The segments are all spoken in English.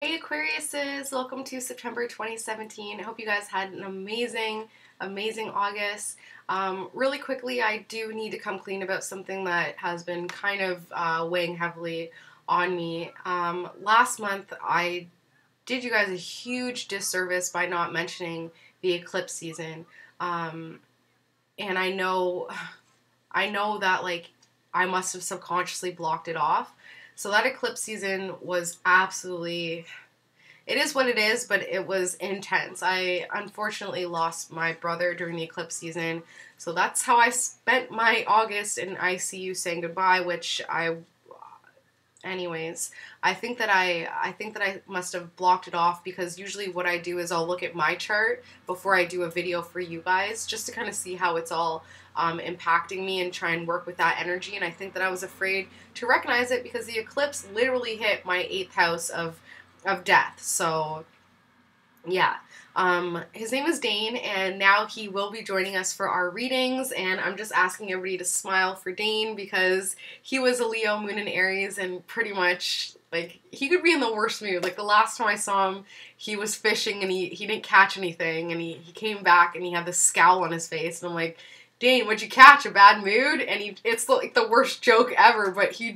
Hey Aquariuses, welcome to September 2017. I hope you guys had an amazing August. Really quickly, I do need to come clean about something that has been kind of weighing heavily on me. Last month, I did you guys a huge disservice by not mentioning the eclipse season. And I know that I must have subconsciously blocked it off. So that eclipse season was absolutely, it is what it is, but it was intense. I unfortunately lost my brother during the eclipse season. So that's how I spent my August in ICU saying goodbye, which anyways, I think that I must have blocked it off because usually what I do is I'll look at my chart before I do a video for you guys just to kind of see how it's all impacting me and try and work with that energy. And I think that I was afraid to recognize it because the eclipse literally hit my 8th house of death. So yeah. His name is Dane, and now he will be joining us for our readings, and I'm just asking everybody to smile for Dane because he was a Leo, Moon in Aries, and pretty much, he could be in the worst mood. Like, the last time I saw him, he was fishing, and he didn't catch anything, and he came back, and he had this scowl on his face, and I'm like, Dane, what'd you catch? A bad mood? And it's like the worst joke ever, but he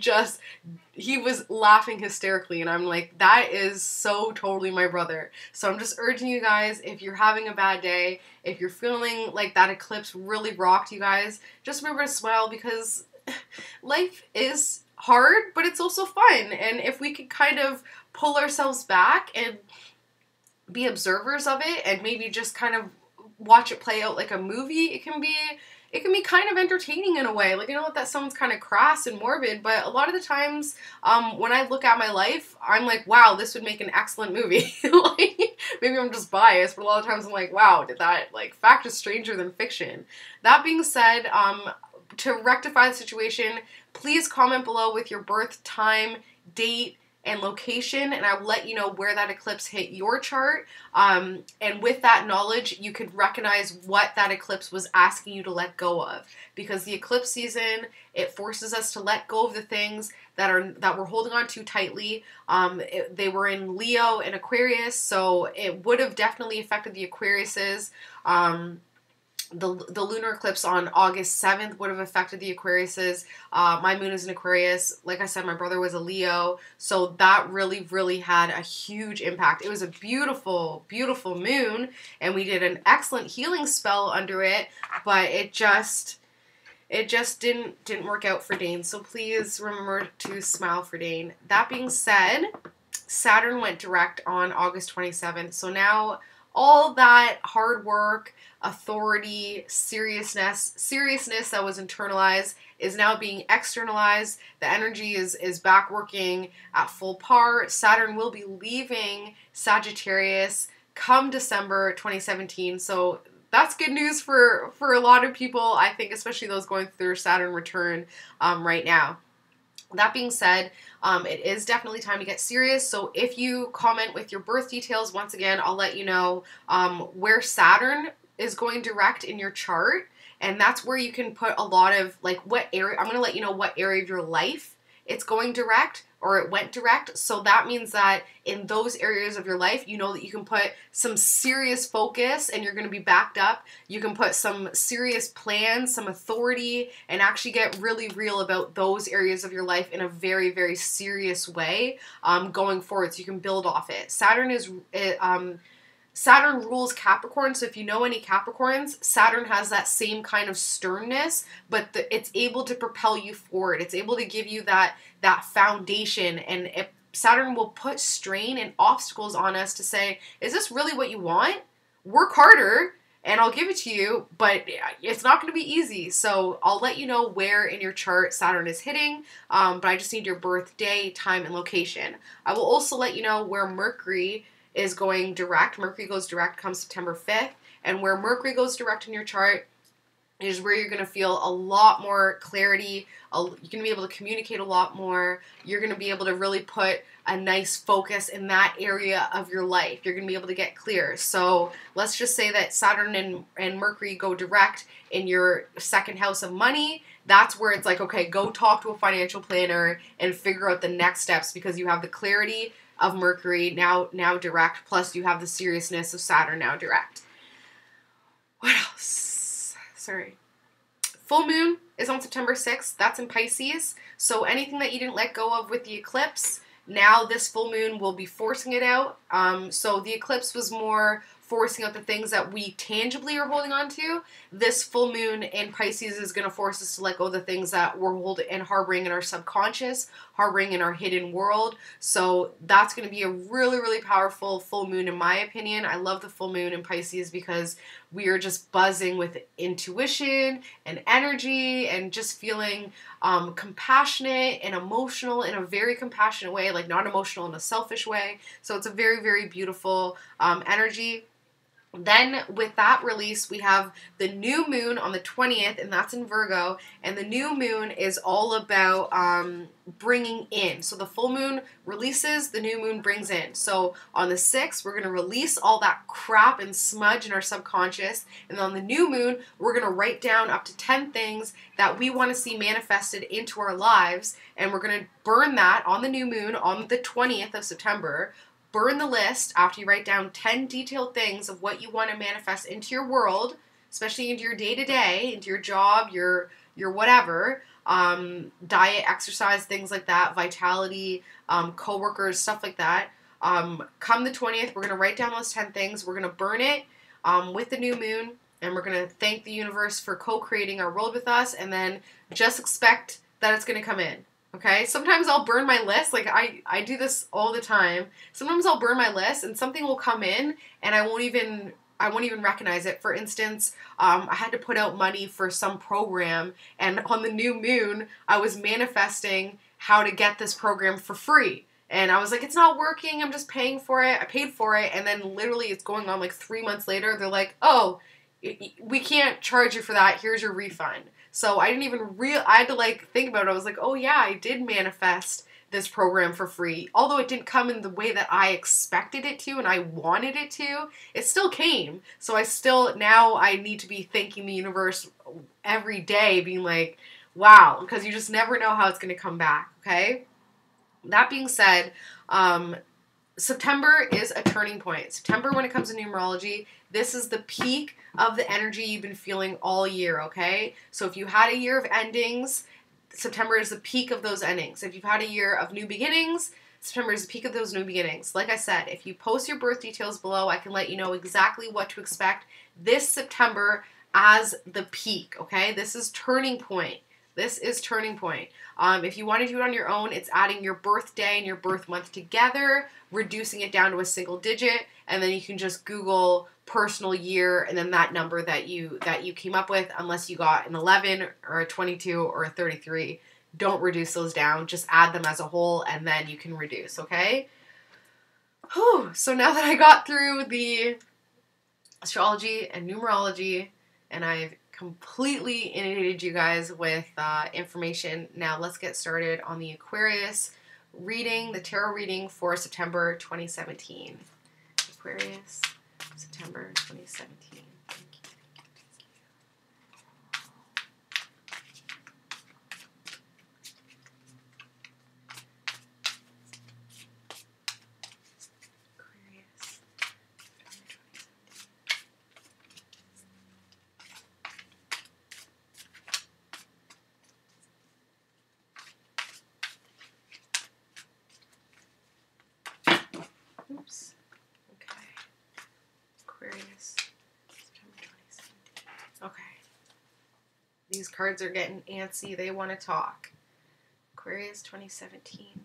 was laughing hysterically, and I'm like, that is so totally my brother. So I'm just urging you guys, if you're having a bad day, if you're feeling like that eclipse really rocked you guys, just remember to smile because life is hard, but it's also fun. And if we could kind of pull ourselves back and be observers of it and maybe just kind of watch it play out like a movie, it can be kind of entertaining in a way. Like, I know that sounds kind of crass and morbid, but a lot of the times when I look at my life, I'm like, wow, this would make an excellent movie. Like, maybe I'm just biased, but a lot of times I'm like, wow, did that, fact is stranger than fiction. That being said, to rectify the situation, please comment below with your birth time, date, and location, and I'll let you know where that eclipse hit your chart. And with that knowledge, you could recognize what that eclipse was asking you to let go of. Because the eclipse season, it forces us to let go of the things that we're holding on too tightly. They were in Leo and Aquarius, so it would have definitely affected the Aquariuses. The lunar eclipse on August 7th would have affected the Aquariuses. My moon is an Aquarius. Like I said, my brother was a Leo. So that really, really had a huge impact. It was a beautiful, beautiful moon. And we did an excellent healing spell under it. But it just didn't work out for Dane. So please remember to smile for Dane. That being said, Saturn went direct on August 27th. So now all that hard work, authority, seriousness that was internalized is now being externalized. The energy is back working at full par. Saturn will be leaving Sagittarius come December 2017. So that's good news for a lot of people, I think, especially those going through their Saturn return right now. That being said, it is definitely time to get serious. So if you comment with your birth details, once again, I'll let you know where Saturn is going direct in your chart. And that's where you can put a lot of, what area, I'm going to let you know what area of your life it's going direct or it went direct. So that means that in those areas of your life, you know that you can put some serious focus and you're going to be backed up. You can put some serious plans, some authority, and actually get really real about those areas of your life in a very, very serious way going forward. So you can build off it. Saturn rules Capricorn, so if you know any Capricorns, Saturn has that same kind of sternness, but it's able to propel you forward. It's able to give you that foundation, and Saturn will put strain and obstacles on us to say, is this really what you want? Work harder, and I'll give it to you, but it's not going to be easy. So I'll let you know where in your chart Saturn is hitting, but I just need your birthday, time, and location. I will also let you know where Mercury is going direct. Mercury goes direct come September 5th. And where Mercury goes direct in your chart is where you're going to feel a lot more clarity. You're going to be able to communicate a lot more. You're going to be able to really put a nice focus in that area of your life. You're going to be able to get clear. So let's just say that Saturn and Mercury go direct in your second house of money. That's where it's like, okay, go talk to a financial planner and figure out the next steps because you have the clarity of Mercury now direct, plus you have the seriousness of Saturn now direct. What else? Sorry. Full moon is on September 6th. That's in Pisces. So anything that you didn't let go of with the eclipse, now this full moon will be forcing it out. So the eclipse was more forcing out the things that we tangibly are holding on to. This full moon in Pisces is going to force us to let go of the things that we're holding and harboring in our subconscious, harboring in our hidden world. So that's going to be a really, really powerful full moon in my opinion. I love the full moon in Pisces because we are just buzzing with intuition and energy and just feeling compassionate and emotional in a very compassionate way, like not emotional in a selfish way. So it's a very, very beautiful energy. Then with that release, we have the new moon on the 20th, and that's in Virgo. And the new moon is all about bringing in. So the full moon releases, the new moon brings in. So on the 6th, we're going to release all that crap and smudge in our subconscious. And on the new moon, we're going to write down up to 10 things that we want to see manifested into our lives. And we're going to burn that on the new moon on the 20th of September. Burn the list after you write down 10 detailed things of what you want to manifest into your world, especially into your day-to-day, into your job, your whatever, diet, exercise, things like that, vitality, coworkers, stuff like that. Come the 20th, we're going to write down those 10 things. We're going to burn it with the new moon, and we're going to thank the universe for co-creating our world with us, and then just expect that it's going to come in. Okay, sometimes I'll burn my list, like I do this all the time. Sometimes I'll burn my list and something will come in and I won't even recognize it. For instance, I had to put out money for some program, and on the new moon, I was manifesting how to get this program for free. And I was like, it's not working, I'm just paying for it. I paid for it, and then literally it's going on like 3 months later, they're like, oh, we can't charge you for that, here's your refund. So I didn't even I had to like think about it. I was like, oh yeah, I did manifest this program for free. Although it didn't come in the way that I expected it to and I wanted it to, it still came. So now I need to be thanking the universe every day, being like, wow, because you just never know how it's going to come back, okay? That being said, September is a turning point. September, when it comes to numerology, this is the peak of the energy you've been feeling all year, okay? So if you had a year of endings, September is the peak of those endings. If you've had a year of new beginnings, September is the peak of those new beginnings. Like I said, if you post your birth details below, I can let you know exactly what to expect this September as the peak, okay? This is turning point. This is turning point. If you want to do it on your own, it's adding your birthday and your birth month together, reducing it down to a single digit, and then you can just Google personal year and then that number that you came up with, unless you got an 11 or a 22 or a 33. Don't reduce those down. Just add them as a whole, and then you can reduce, okay? Whew. So now that I got through the astrology and numerology, and I've completely inundated you guys with information. Now let's get started on the Aquarius reading, the tarot reading for September 2017. Aquarius, September 2017. Thank you. Aquarius. Oops. Okay. Aquarius. September 2017. Okay. These cards are getting antsy. They want to talk. Aquarius 2017. Thank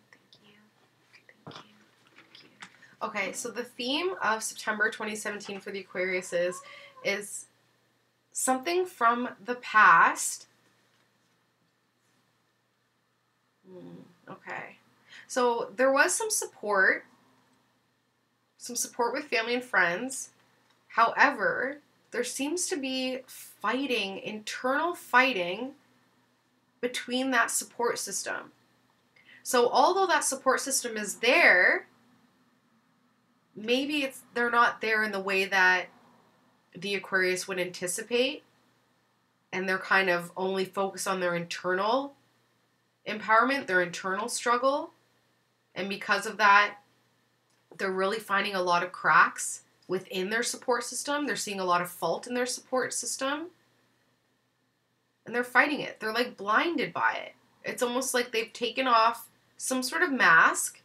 you. Thank you. Thank you. Okay, so the theme of September 2017 for the Aquarius is something from the past. Okay. So there was some support with family and friends. However, there seems to be internal fighting between that support system. So although that support system is there, maybe they're not there in the way that the Aquarius would anticipate, and they're kind of only focused on their internal empowerment, their internal struggle, and because of that, they're really finding a lot of cracks within their support system. They're seeing a lot of fault in their support system. And they're fighting it. They're like blinded by it. It's almost like they've taken off some sort of mask,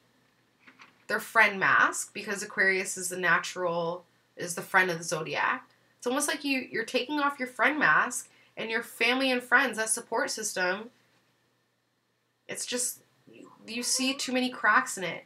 their friend mask, because Aquarius is the friend of the zodiac. It's almost like you're taking off your friend mask, and your family and friends, that support system, it's just, you see too many cracks in it.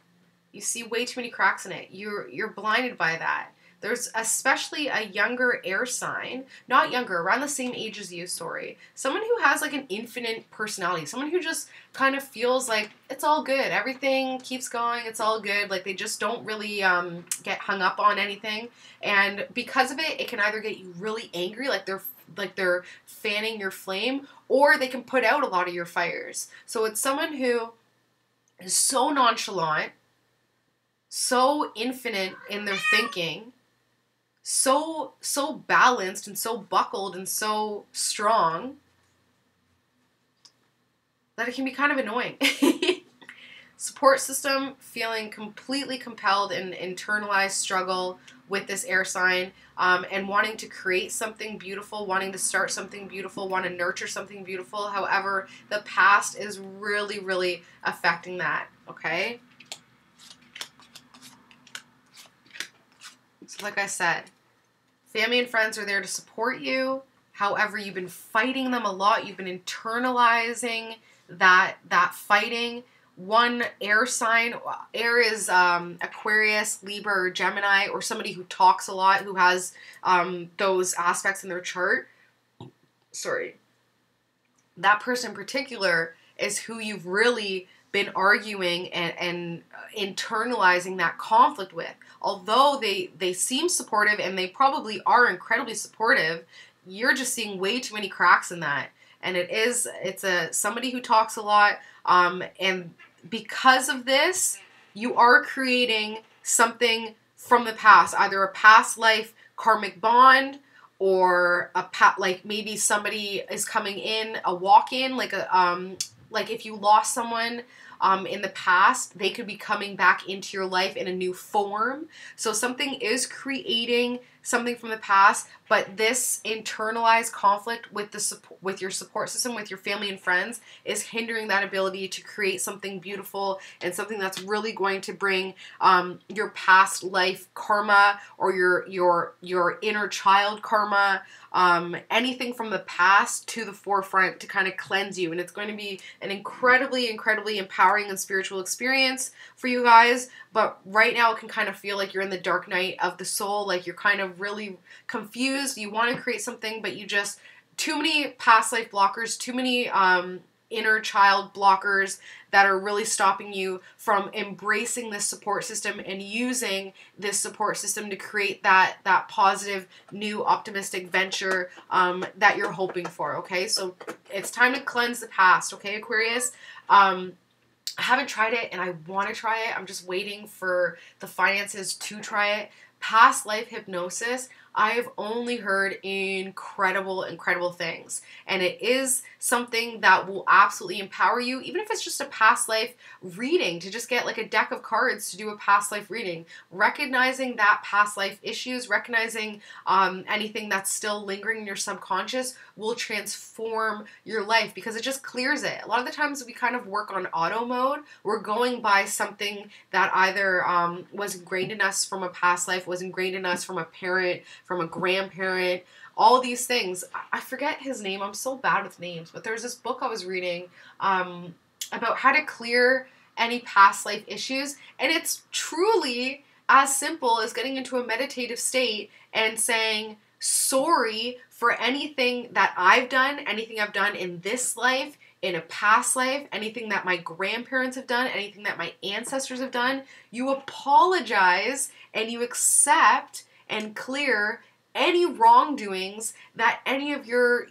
You see way too many cracks in it. You're blinded by that. There's especially a younger air sign, not younger, around the same age as you, sorry. Someone who has like an infinite personality. Someone who just kind of feels like it's all good. Everything keeps going. It's all good. Like they just don't really get hung up on anything. And because of it, it can either get you really angry, like they're fanning your flame, or they can put out a lot of your fires. So it's someone who is so nonchalant, so infinite in their thinking, so balanced and so buckled and so strong that it can be kind of annoying. Support system feeling completely compelled and internalized struggle with this air sign, and wanting to create something beautiful, wanting to start something beautiful, want to nurture something beautiful. However, the past is really, really affecting that, okay? So like I said, family and friends are there to support you. However, you've been fighting them a lot. You've been internalizing that fighting. One air sign, air is Aquarius, Libra, or Gemini, or somebody who talks a lot, who has those aspects in their chart. Sorry. That person in particular is who you've really been arguing and internalizing that conflict with. Although they seem supportive, and they probably are incredibly supportive, you're just seeing way too many cracks in that. And it's somebody who talks a lot, and because of this, you are creating something from the past, either a past life karmic bond, or like maybe somebody is coming in, a walk-in, like if you lost someone in the past, they could be coming back into your life in a new form. So something is creating something from the past, but this internalized conflict with your support system, with your family and friends, is hindering that ability to create something beautiful and something that's really going to bring your past life karma, or your inner child karma, anything from the past to the forefront to kind of cleanse you. And it's going to be an incredibly, incredibly empowering and spiritual experience for you guys. But right now it can kind of feel like you're in the dark night of the soul, like you're kind of really confused. You want to create something, but you just, too many past life blockers, too many inner child blockers that are really stopping you from embracing this support system and using this support system to create that positive, new, optimistic venture that you're hoping for, okay? So it's time to cleanse the past, okay, Aquarius? I haven't tried it, and I want to try it. I'm just waiting for the finances to try it. Past life hypnosis, I've only heard incredible, incredible things. And it is something that will absolutely empower you, even if it's just a past life reading, to just get like a deck of cards to do a past life reading. Recognizing that past life issues, recognizing anything that's still lingering in your subconscious will transform your life, because it just clears it. A lot of the times we kind of work on auto mode. We're going by something that either was ingrained in us from a past life, was ingrained in us from a parent, from a grandparent, all these things. I forget his name. I'm so bad with names, but there's this book I was reading about how to clear any past life issues, and it's truly as simple as getting into a meditative state and saying sorry for anything that I've done, anything I've done in this life, in a past life, anything that my grandparents have done, anything that my ancestors have done. You apologize and you accept and clear any wrongdoings that any of your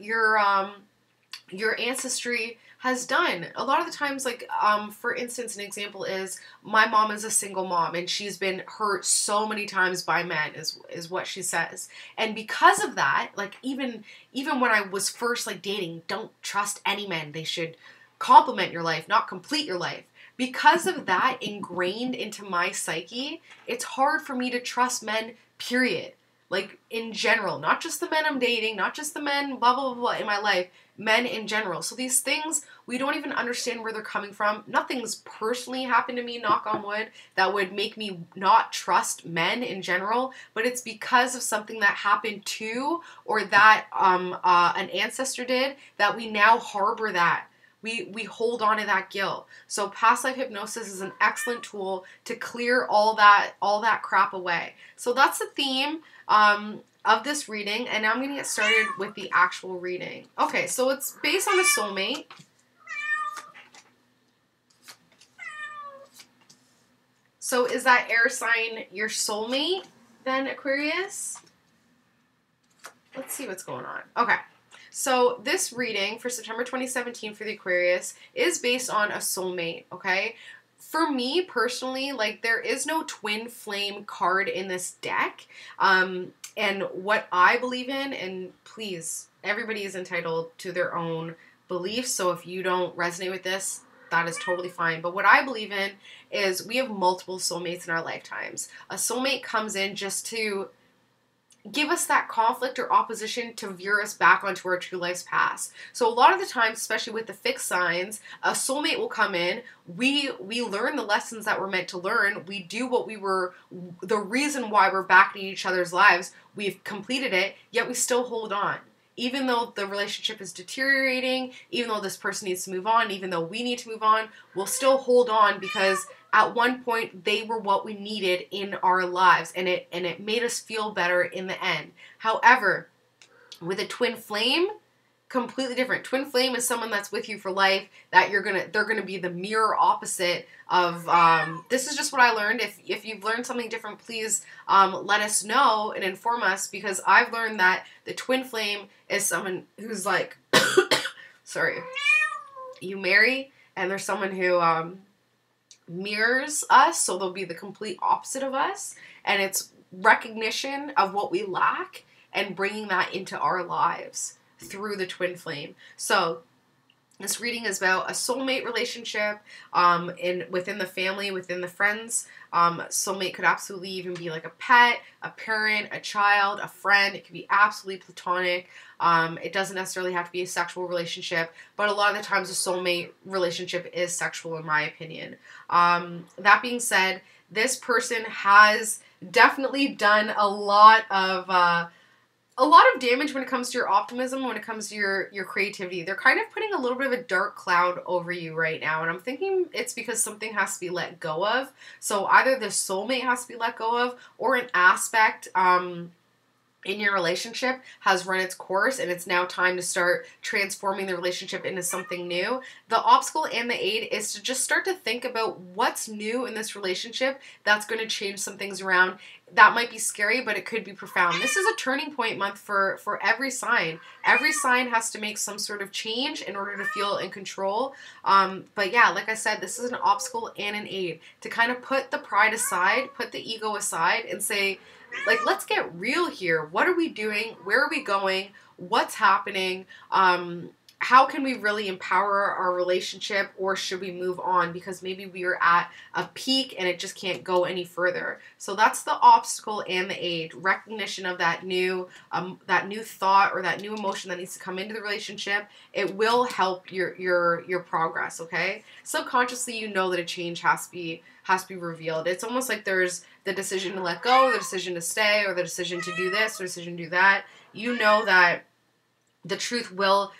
ancestry has done. A lot of the times, like, for instance, an example is my mom is a single mom, and she's been hurt so many times by men, is what she says. And because of that, like, even when I was first, like, dating, don't trust any men. They should complement your life, not complete your life. because of that ingrained into my psyche, it's hard for me to trust men, period. Like, in general, not just the men I'm dating, not just the men, blah, blah, blah, blah, in my life, men in general. So these things, we don't even understand where they're coming from. Nothing's personally happened to me, knock on wood, that would make me not trust men in general, but it's because of something that happened to, or that an ancestor did, that we now harbor that. We hold on to that guilt. So past life hypnosis is an excellent tool to clear all that crap away. So that's the theme of this reading, and now I'm going to get started with the actual reading. Okay, so it's based on a soulmate. So is that air sign your soulmate then, Aquarius? Let's see what's going on. Okay. So this reading for September 2017 for the Aquarius is based on a soulmate, okay? For me personally, like, there is no twin flame card in this deck. And what I believe in, and please, everybody is entitled to their own beliefs, so if you don't resonate with this, that is totally fine. But what I believe in is we have multiple soulmates in our lifetimes. A soulmate comes in just to give us that conflict or opposition to veer us back onto our true life's path. So a lot of the times, especially with the fixed signs, a soulmate will come in. We learn the lessons that we're meant to learn. We do what we were, the reason why we're back in each other's lives. We've completed it, yet we still hold on. Even though the relationship is deteriorating, even though this person needs to move on, even though we need to move on, we'll still hold on because at one point they were what we needed in our lives, and it made us feel better in the end. However, with a twin flame, completely different. Twin flame is someone that's with you for life, that they're gonna be the mirror opposite of this is just what I learned. If you've learned something different, please let us know and inform us, because I've learned that the twin flame is someone who's like sorry, you marry, and there's someone who mirrors us, so they'll be the complete opposite of us, and it's recognition of what we lack and bringing that into our lives through the twin flame. So this reading is about a soulmate relationship within the family, within the friends. Soulmate could absolutely even be like a pet, a parent, a child, a friend. It could be absolutely platonic. It doesn't necessarily have to be a sexual relationship, but a lot of the times a soulmate relationship is sexual, in my opinion. That being said, this person has definitely done a lot of damage when it comes to your optimism, when it comes to your creativity. They're kind of putting a little bit of a dark cloud over you right now, and I'm thinking it's because something has to be let go of. So either the soulmate has to be let go of, or an aspect in your relationship has run its course, and it's now time to start transforming the relationship into something new. The obstacle and the aid is to just start to think about what's new in this relationship that's going to change some things around. That might be scary, but it could be profound. This is a turning point month for every sign. Every sign has to make some sort of change in order to feel in control. But yeah, like I said, this is an obstacle and an aid to kind of put the pride aside, put the ego aside, and say, like, let's get real here. What are we doing? Where are we going? What's happening? How can we really empower our relationship, or should we move on because maybe we are at a peak and it just can't go any further? So that's the obstacle and the aid. Recognition of that new thought or that new emotion that needs to come into the relationship. It will help your progress. Okay. Subconsciously, you know that a change has to be revealed. It's almost like there's the decision to let go, the decision to stay, or the decision to do this, or the decision to do that. You know that the truth will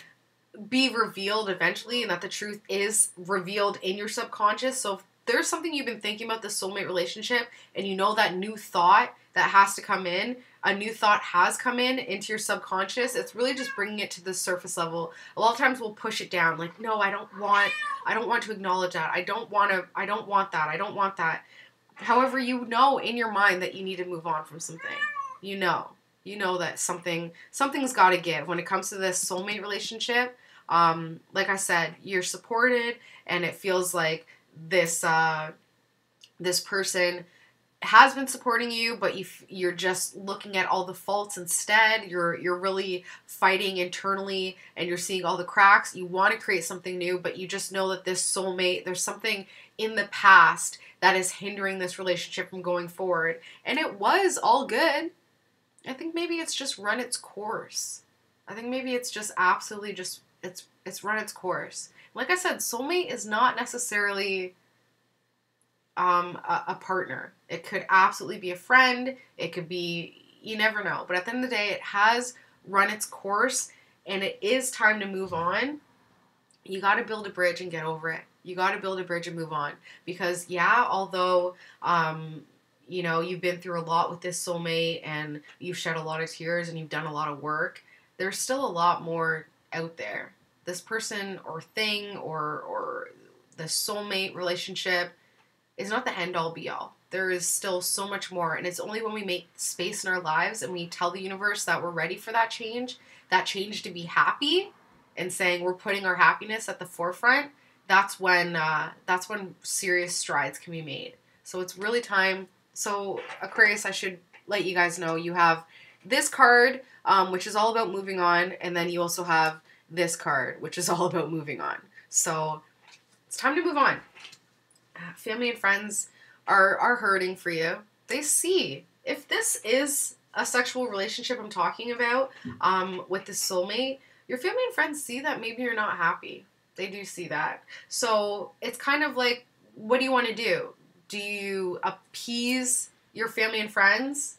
be revealed eventually, and that the truth is revealed in your subconscious. So if there's something you've been thinking about the soulmate relationship, and you know that new thought that has to come in, a new thought has come in into your subconscious, it's really just bringing it to the surface level. A lot of times we'll push it down, like, no, I don't want to acknowledge that. I don't want that. However, you know in your mind that you need to move on from something. You know that something's got to give when it comes to this soulmate relationship. Like I said, you're supported, and it feels like this person has been supporting you, but you're just looking at all the faults instead. You're really fighting internally, and you're seeing all the cracks. You want to create something new, but you just know that this soulmate, there's something in the past that is hindering this relationship from going forward. And it was all good. I think maybe it's just run its course. I think maybe it's just absolutely just, it's run its course. Like I said, soulmate is not necessarily a partner. It could absolutely be a friend. It could be, you never know. But at the end of the day, it has run its course, and it is time to move on. You got to build a bridge and get over it. You got to build a bridge and move on. Because, yeah, although, you know, you've been through a lot with this soulmate and you've shed a lot of tears and you've done a lot of work, there's still a lot more out there. This person or thing or the soulmate relationship is not the end-all be-all. There is still so much more, and it's only when we make space in our lives and we tell the universe that we're ready for that change to be happy, and saying we're putting our happiness at the forefront, that's when serious strides can be made. So it's really time. So Aquarius, I should let you guys know you have this card, which is all about moving on, and then you also have this card, which is all about moving on. So it's time to move on. Family and friends are hurting for you. They see, if this is a sexual relationship I'm talking about with the soulmate, your family and friends see that maybe you're not happy. They do see that. So it's kind of like, what do you want to do? Do you appease your family and friends?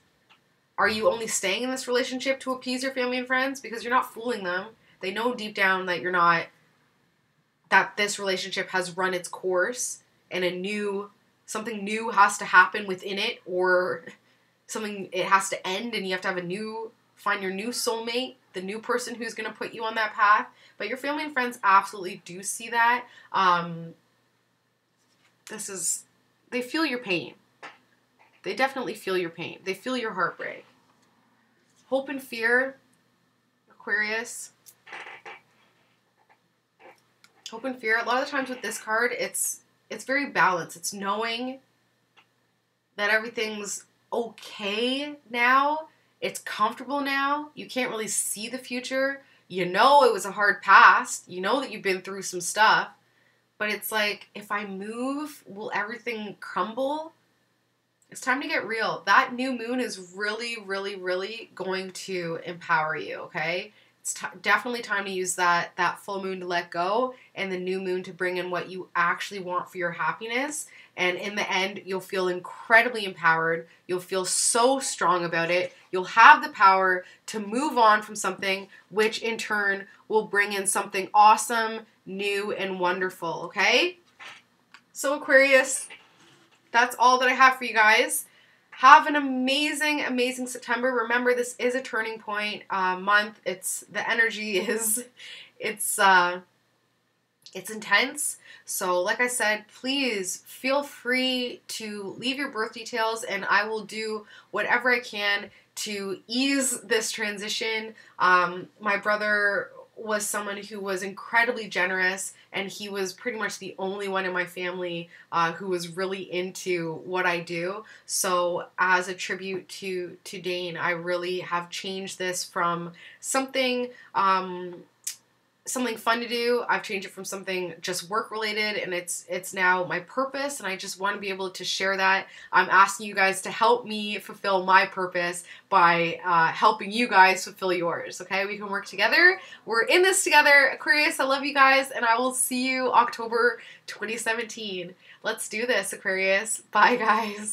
Are you only staying in this relationship to appease your family and friends? Because you're not fooling them. They know deep down that you're not, that this relationship has run its course and something new has to happen within it, or it has to end, and you have to find your new soulmate, the new person who's going to put you on that path. But your family and friends absolutely do see that. They feel your pain. They definitely feel your pain. They feel your heartbreak. Hope and fear, Aquarius. Hope and fear. A lot of the times with this card, it's very balanced. It's knowing that everything's okay now. It's comfortable now. You can't really see the future. You know it was a hard past. You know that you've been through some stuff. But it's like, if I move, will everything crumble? It's time to get real. That new moon is really, really, really going to empower you, okay? It's definitely time to use that full moon to let go, and the new moon to bring in what you actually want for your happiness. And in the end, you'll feel incredibly empowered. You'll feel so strong about it. You'll have the power to move on from something, which in turn will bring in something awesome, new, and wonderful, okay? So Aquarius, that's all that I have for you guys. Have an amazing, amazing September. Remember, this is a turning point month. The energy is, it's intense. So like I said, please feel free to leave your birth details, and I will do whatever I can to ease this transition. My brother was someone who was incredibly generous, and he was pretty much the only one in my family who was really into what I do. So as a tribute to Dane, I really have changed this from something fun to do. I've changed it from something just work related, and it's now my purpose, and I just want to be able to share that. I'm asking you guys to help me fulfill my purpose by helping you guys fulfill yours, okay? We can work together. We're in this together. Aquarius, I love you guys, and I will see you October 2017. Let's do this, Aquarius. Bye, guys.